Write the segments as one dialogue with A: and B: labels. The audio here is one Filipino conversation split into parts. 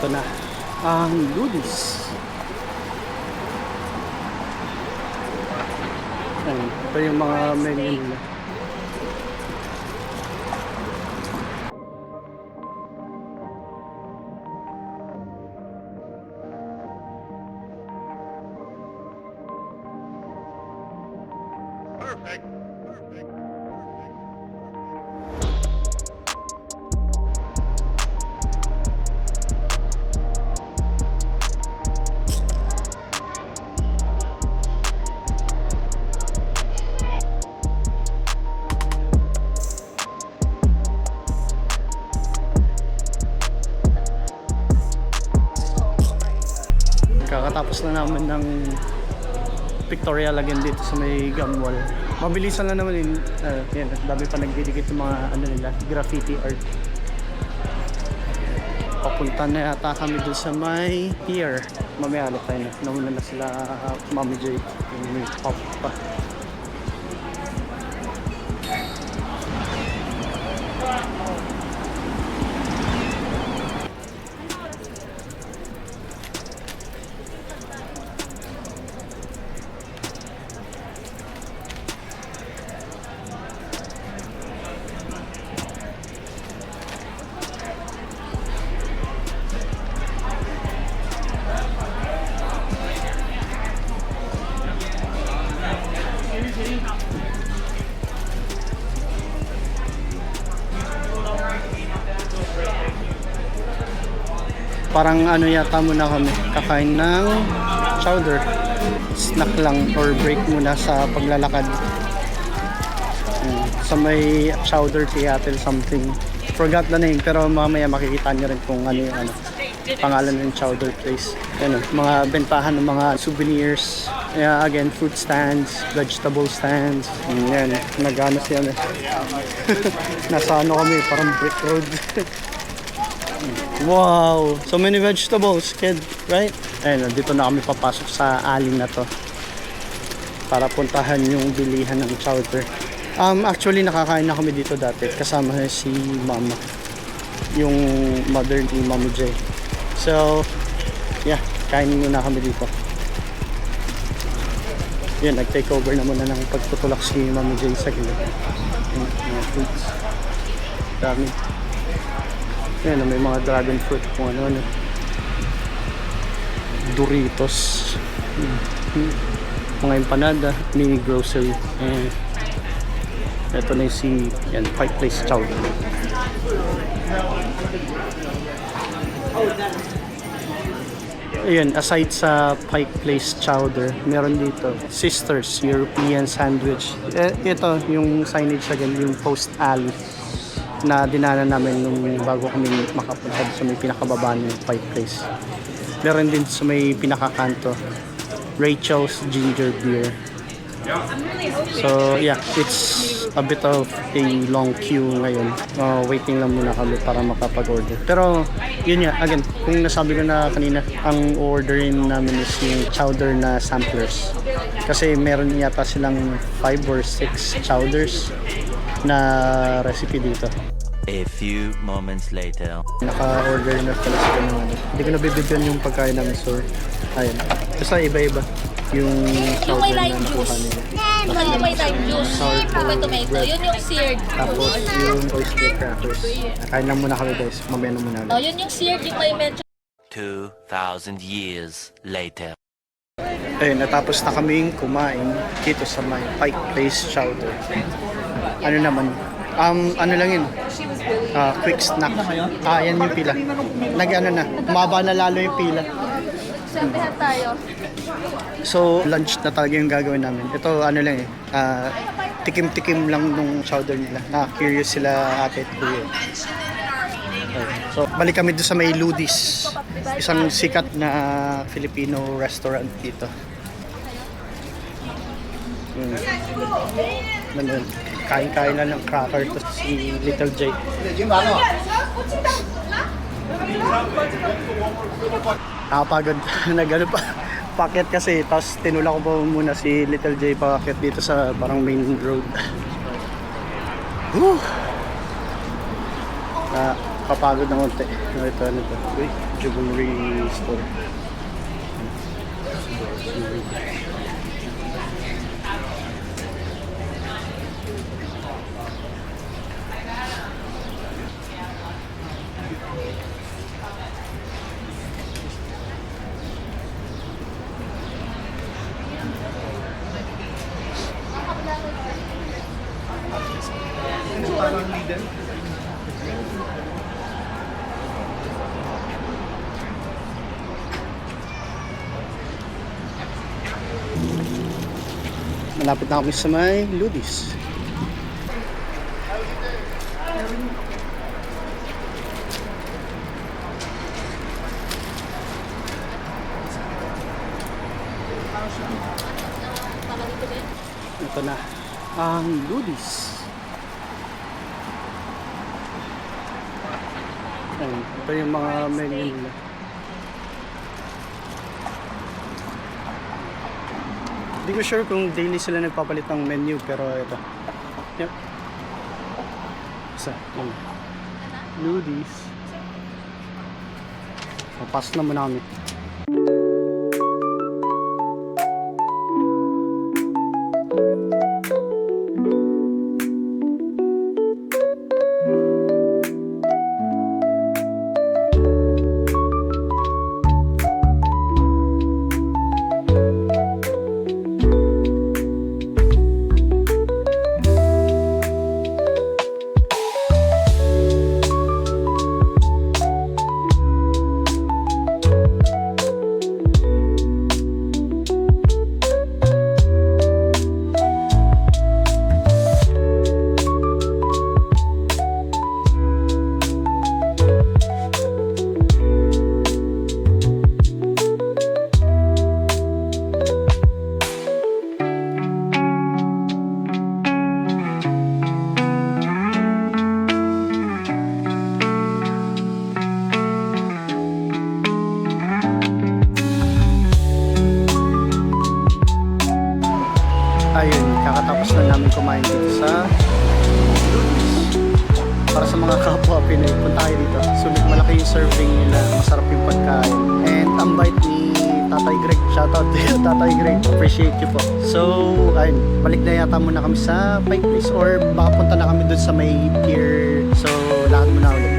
A: ito na ang Ludis. Ito yung mga menu nila.
B: Perfect.
A: Kakatapos na naman ng pictorial again dito sa may Gamwal. Mabilisan lang naman yun. Yan, dami pa nagdidikit ng mga ano nila, graffiti art. Papunta na yata kami doon sa may pier. Mamaya alat tayo na. Nauna na sila Mami J. Yung may pop pa. Parang ano yata muna kami, kakain ng chowder. Snack lang or break muna sa paglalakad. Sa may chowder Seattle something. Forgot the name pero mamaya makikita nyo rin kung ano yung ano, pangalan ng chowder place. Yan, mga bentahan ng mga souvenirs. Again, fruit stands, vegetable stands. Yan, nag-ano siya. Nasa ano kami, parang brick road. Wow! So many vegetables, kid, right? Ayun, dito na kami papasok sa alley na to para puntahan yung bilihan ng chowder. Actually, nakakain na kami dito dati kasama si Mama, yung mother ni Mami J. So, yeah, kain muna kami dito. Yun, nag-take over na muna ng pagtutulak si Mami J sa gilid. Mga fruits. Dami. Yan, may mga dragon fruit kung ano-ano. Doritos. Mga empanada, mini grocery. Ito na yung si yan, Pike Place Chowder. Ayun, aside sa Pike Place Chowder, meron dito Sisters European Sandwich. Ito yung signage again, yung Post Alley na dinanan namin nung bago kami makapunta sa may pinakababa ng Pike Place. Meron din sa may pinakakanto, Rachel's Ginger Beer. So yeah, it's a bit of a long queue ngayon. Waiting lang muna kami para makapag-order. Pero yun nga, again, kung nasabi ko na kanina, ang orderin namin is yung chowder na samplers. Kasi meron yata silang 5 or 6 chowders na recipe dito.
C: A few moments later.
A: Naka-order na pala sila ng ano. Hindi ko nabibigyan yung pagkain namin, so ayun. Basta iba-iba yung chowder na nakuha nila.
D: Yung may lime juice, may tomato, yun yung seared.
A: Tapos yung oyster crackers. Kain lang muna kami guys, mamaya na muna.
D: Oh, yun yung seared, yung may medyo
C: 2,000 years later.
A: Ayun, natapos na kaming kumain dito sa may Pike Place Chowder. Ano naman, ano lang yun, quick snack. Yan yung pila. Nag-ano na, umaba na lalo yung pila.
D: sabihan tayo.
A: So, lunch na talaga yung gagawin namin. Ito, ano lang tikim-tikim lang nung chowder nila. Na-curious sila ate at kuya. So, balik kami doon sa may Ludis. Isang sikat na Filipino restaurant dito. Kain-kain lang ng cracker to si Little J. Nakapagod. Nagano pa. Packet kasi. Tapos tinulak ko pa muna si Little J packet dito sa parang main road. Kapagod na konti. Ito. Uy. jewelry store. Malapit na kami sa may Ludis. Ito na ang Ludis. Ayan, ito yung mga menu nila. Hindi ko sure kung daily sila nagpapalit ng menu, pero ito. Yep. Isa. Ludis. Papas na muna kami. Ayun, kakatapos na namin kumain dito sa Ludis. Para sa mga kapwa Pinoy, punta kayo dito. Sulit malaki yung serving nila, masarap yung pagkain. And ang bait ni Tatay Greg. Shoutout to you, Tatay Greg. Appreciate you po. So, ayun, balik na yata muna kami sa Pike Place. Or baka punta na kami dun sa may pier. So, lakad muna ulit.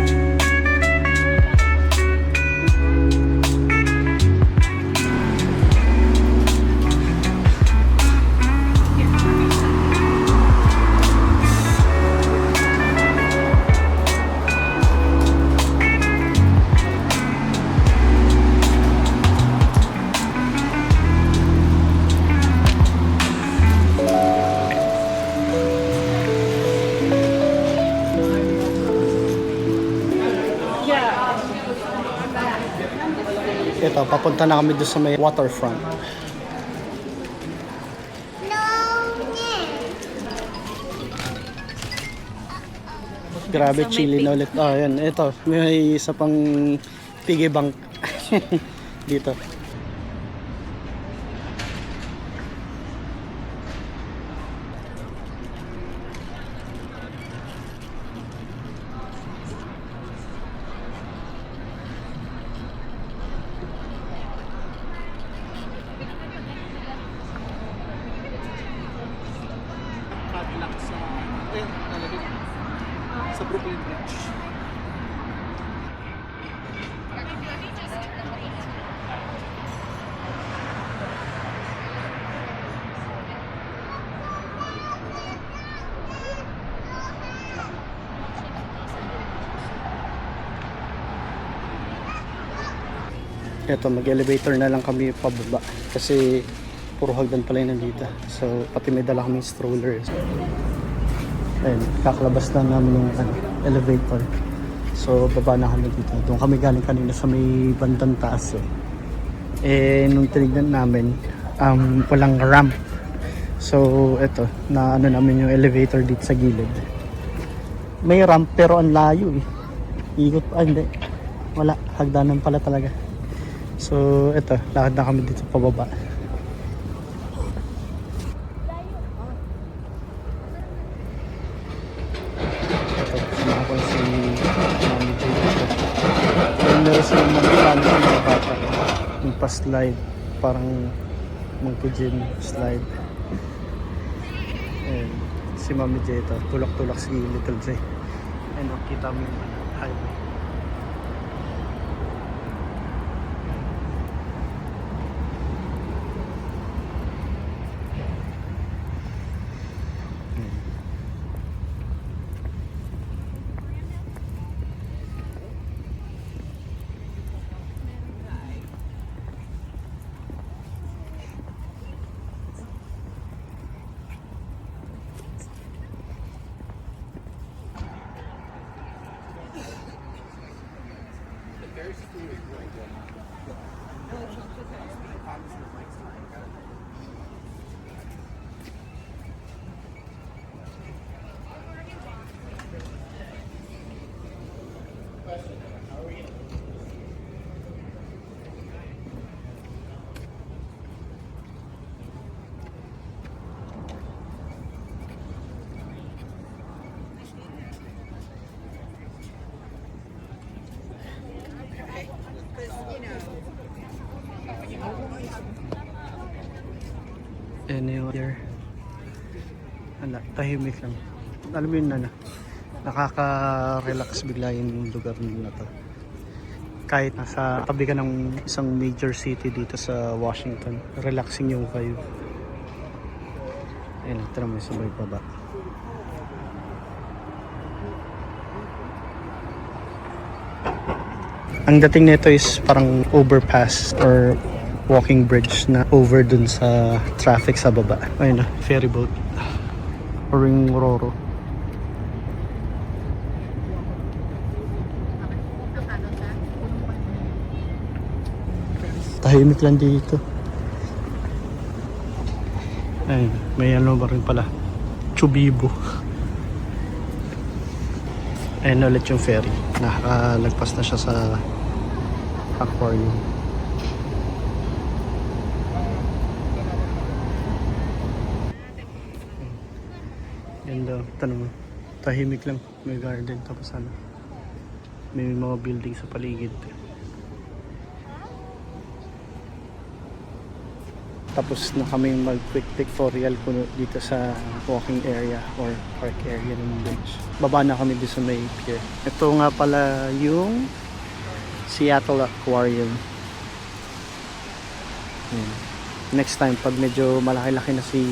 A: Ito, papunta na kami doon sa may waterfront. Grabe, chilly na ulit. Oh, yan. Ito, may isa pang piggy bank dito. Sa Brooklyn Bridge. Ito, mag-elevator na lang kami pababa kasi puro hagdan pala yung nandito. So, pati may dala kami stroller. Ayun, kakalabas na namin yung elevator. So, baba na kami dito. Doon kami galing kanina sa may bandang taas eh. Nung tinignan namin, walang ramp. So, eto, na ano namin yung elevator dito sa gilid. May ramp pero ang layo eh. Ikot pa, hindi. Wala, hagdanan pala talaga. So, eto, lakad na kami dito pababa. Ito, kasama ko si Mami J. Meron silang mga naka-slide. Parang monkey gym slide. Ayan. Si Mami J ito. Tulak-tulak si Little J. Ayan, kita mo yung highway. Ayan na yung here. Tahimik lang. Alam mo yun nakaka-relax bigla yung lugar na to. Kahit nasa tabi ka ng isang major city dito sa Washington, relaxing yung vibe. Ayan, tara mo sabay baba. Ang dating nito is parang overpass or walking bridge na over dun sa traffic sa baba. Ayun na, ferry boat. Or yung Roro. Tahimik lang dito. Ayun, may ano ba rin pala. Chubibo. Ayun ulit yung ferry. Nakalagpas na siya sa aquarium. Yan daw, tanong mo. Tahimik lang. May garden tapos ano. May mga building sa paligid. Tapos na kami mag-quick pictorial kuno dito sa walking area or park area ng beach. Baba na kami dito sa may pier. Ito nga pala yung Seattle Aquarium. Next time, pag medyo malaki-laki na si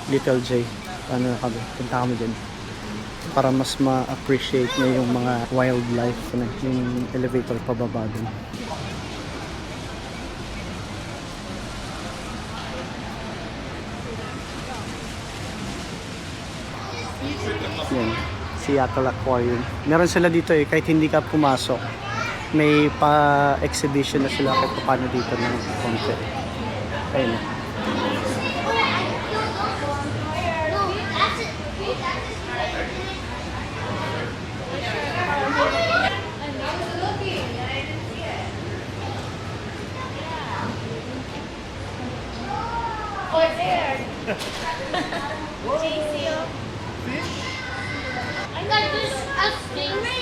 A: Little J, ano na kami, punta kami din. Para mas ma-appreciate niya yung mga wildlife, yung elevator pababa din. Yan, Seattle Aquarium. Meron sila dito kahit hindi ka pumasok. May pa-exhibition na sila kung paano dito ng konti. Ayun na.
D: I got this a stingray.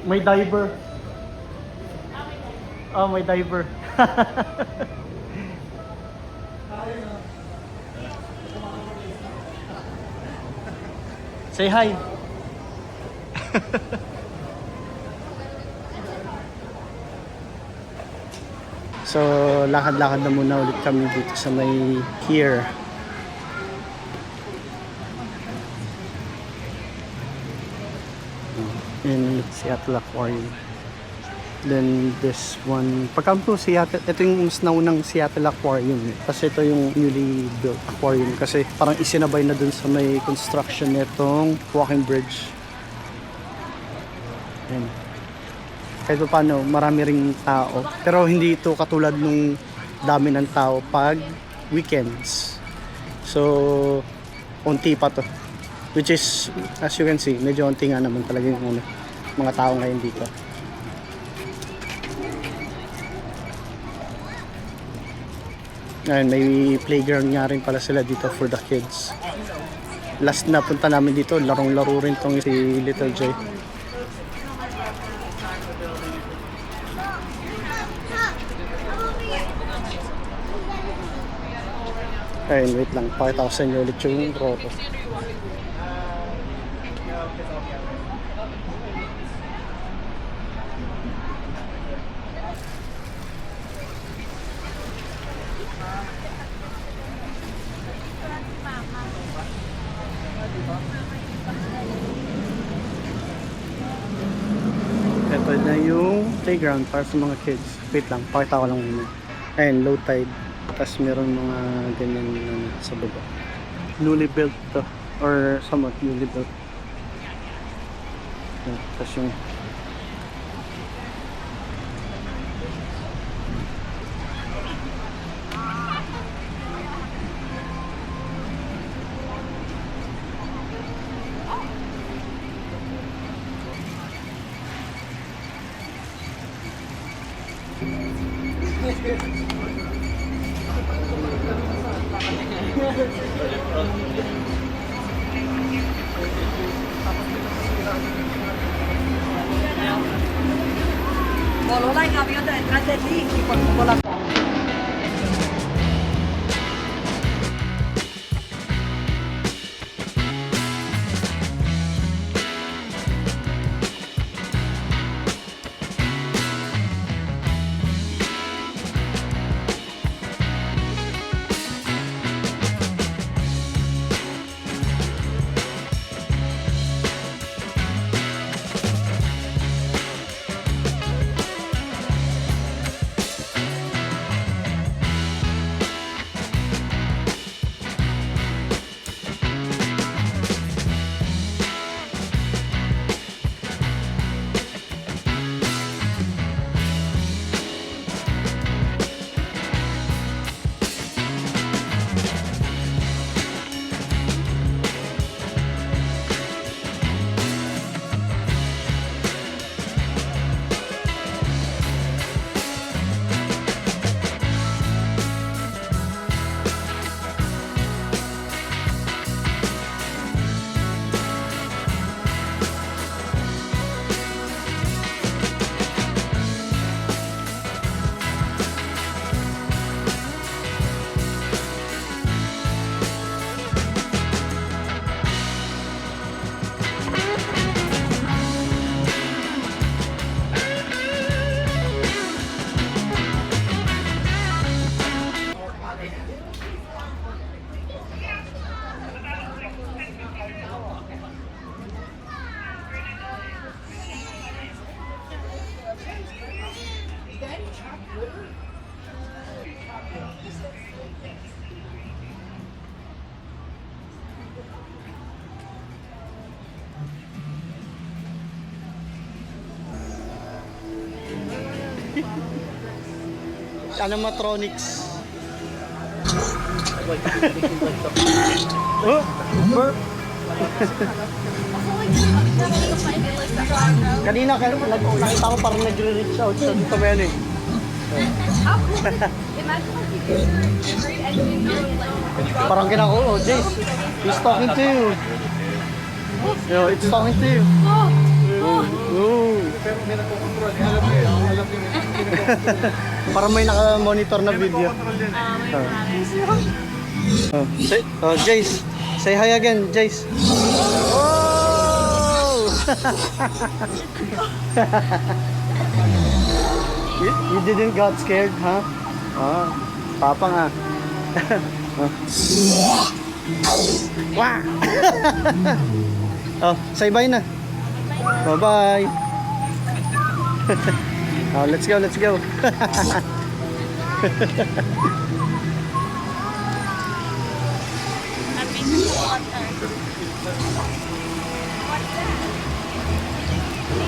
A: May diver. Oh, may diver. Say hi. So, lakad-lakad na muna ulit kami dito sa may pier. In Seattle Aquarium. Then this one, pagka po Seattle, ito yung mas naunang Seattle Aquarium. Kasi ito yung newly built aquarium. Kasi parang isinabay na dun sa may construction nitong walking bridge. Ayan. Kahit pa paano, marami ring tao. Pero hindi ito katulad nung dami ng tao pag weekends. So, unti pa to. Which is, as you can see, medyo unti nga naman talaga yung mga tao ngayon dito. Ayun, may playground nga rin pala sila dito for the kids. Last na punta namin dito, larong-laro rin tong si Little Joy. Ayun, wait lang, pakita ko sa inyo ulit yung grotto. Ito na yung playground para sa mga kids. Wait lang, pakita ko lang muna. Ayun, low tide. Tapos meron mga ganyan sa baba. Newly built to. Or somewhat newly built. Tapos yung
B: Voló la gaviota detrás de ti y por poco la...
A: animatronics. Oh, burp. Kanina nakita ko parang nagre-reach out sa dito ba yan eh. Parang kinako, oh Jace, he's talking to you. Yo, it's talking to you. Oh. Parang may naka-monitor na video. Jace, say hi again, Jace. Oh! you didn't got scared, huh? Ah, papa nga. Wah! Oh, say bye na. Bye-bye. Oh, let's go, let's go.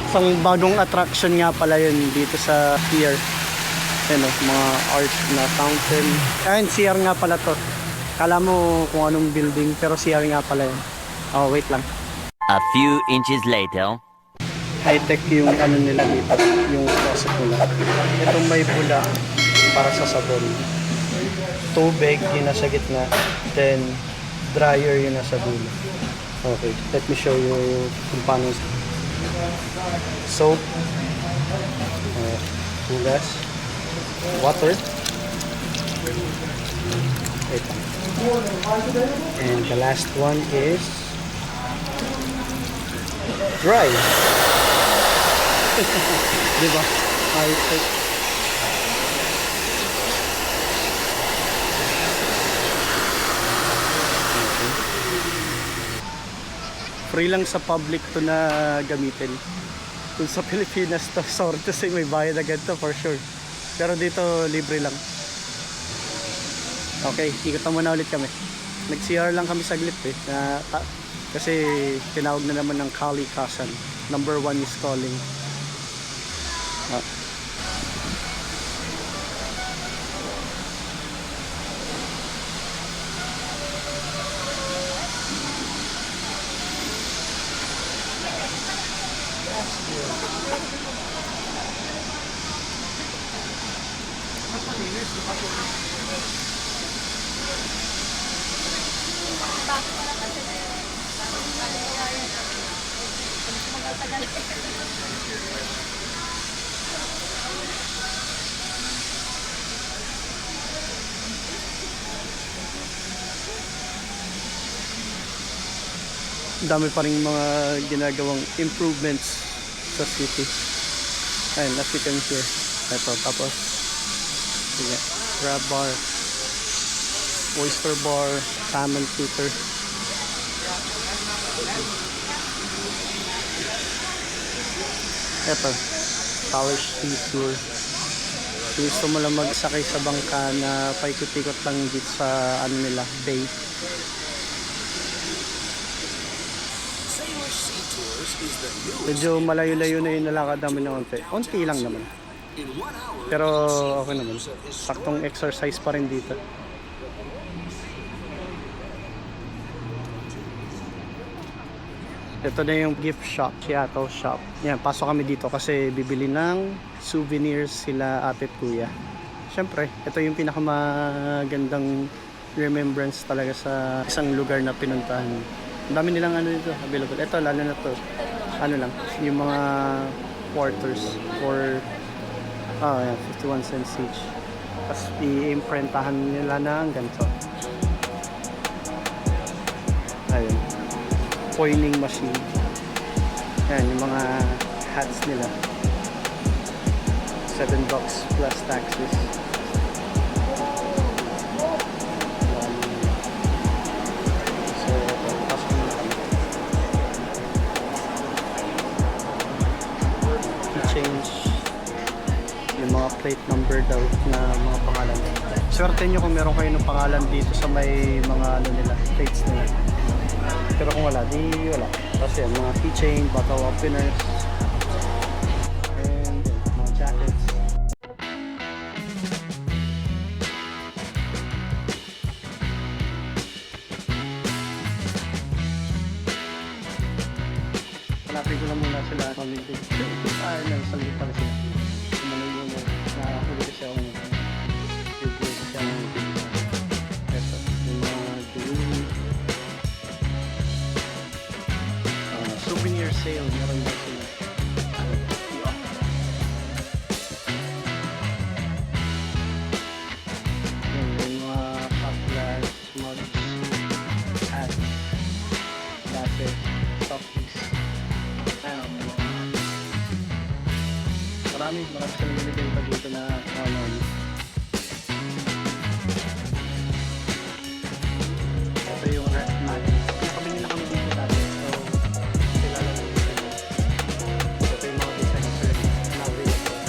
A: Isang bagong attraction nga pala yun dito sa pier. Ano, mga art na fountain. Ayun, CR nga pala to. Kala mo kung anong building, pero CR nga pala yun. Oh, wait lang.
C: A few inches later.
A: High-tech yung ano nila dito, yung faucet nila. Itong may bula para sa sabon. Tubig, yun nasa gitna. Then, dryer yun nasa dulo. Okay, let me show you kung paano. Soap, hugas, water, wait lang. And the last one is dry. Diba? High-tech. Free lang sa public to na gamitin. Kung sa Pilipinas to, sorry to say, may bayad agad to for sure. Pero dito, libre lang. Okay, ikutan muna ulit kami. Nag-CR lang kami saglit eh. Kasi tinawag na naman ng kalikasan. Number 1 is calling. Dami pa rin mga ginagawang improvements sa city. Ayun, as you can see. Ito, tapos sige, crab bar, oyster bar, salmon tutor. Ito, Polish Sea Tour. Gusto mo lang magsakay sa bangka na paikot-ikot lang dito sa ano nila, bay. Medyo malayo-layo na yung nalakad namin na konti. Konti lang naman. Pero okay naman. Saktong exercise pa rin dito. Ito na yung gift shop, Seattle shop. Yan, pasok kami dito kasi bibili ng souvenirs sila ate at kuya. Siyempre, ito yung pinakamagandang remembrance talaga sa isang lugar na pinuntahan. Ang dami nilang ano dito available. Ito, lalo na to. Ano lang, yung mga quarters for 51 cents each. Tapos i-imprintahan nila ng ganito. Ayun. Coining machine. Ayan, yung mga hats nila. $7 plus taxes. So, pasok na kami. I-change yung mga plate number daw na mga pangalan. Swerte nyo kung meron kayo ng pangalan dito sa may mga ano nila, plates nila. Pero kung wala, di wala. Tapos yan, mga keychain, bottle openers, and mga jackets. Hanapin ko lang muna sila pamilya. Nagsalit pala sila. Kumalang yun na nakahuli kasi ako ng video kasi ako ng video. Ito, yung mga jewelry. Souvenir sale, meron na sila. Yan, yung mga shot glass, mugs, hats, latte, softies. Ayun, marami silang nilagay pa dito na ano. Ito yung red mat. Pabili na kami dito dati. So, kilala na dito. Ito yung mga designs na available.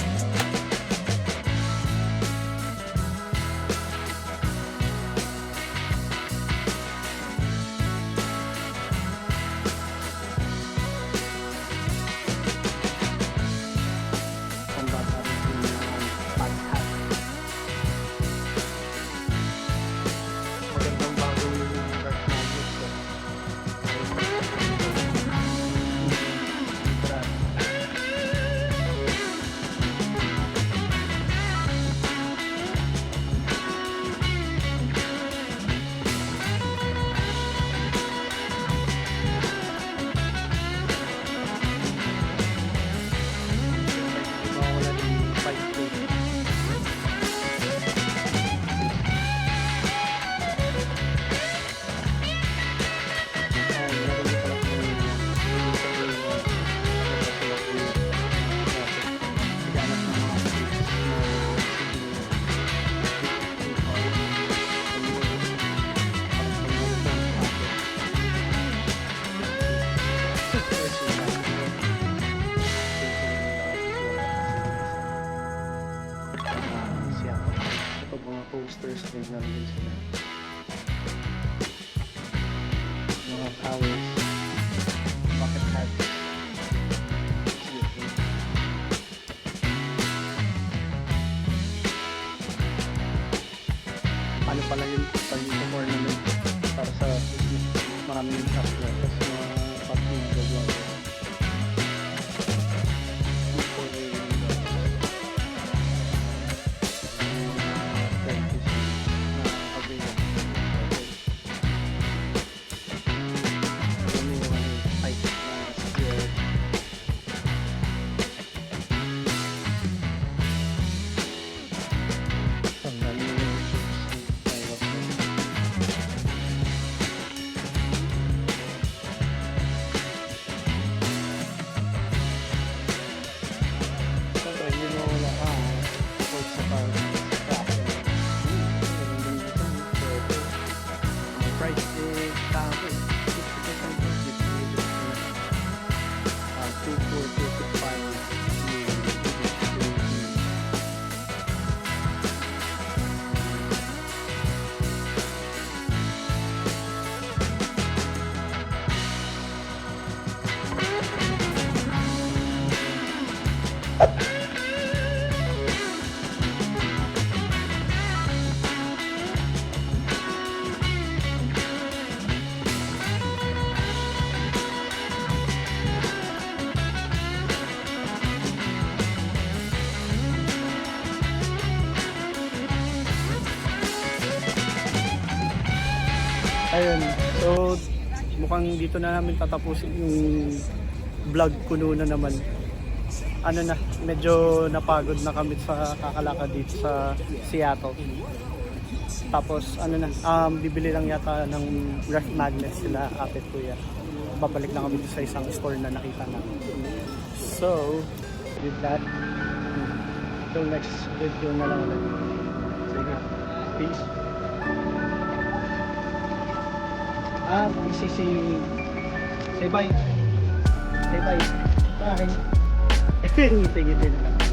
A: Mga posters din nandun sila. Mga towels. Bucket hats. Ano pala yung pag-ornament para sa maraming shopper tapos mga pati vlog. Ayun, so mukhang dito na namin tatapusin yung vlog kuno na naman. Ano na, medyo napagod na kami sa kakalakad dito sa Seattle. Tapos ano na, bibili lang yata ng ref magnets sila Ate Kuya. Babalik na kami sa isang store na nakita namin. So, with that, till next video na lang ulit. Sige, peace. Say bye. Say bye. Bye. Sige din.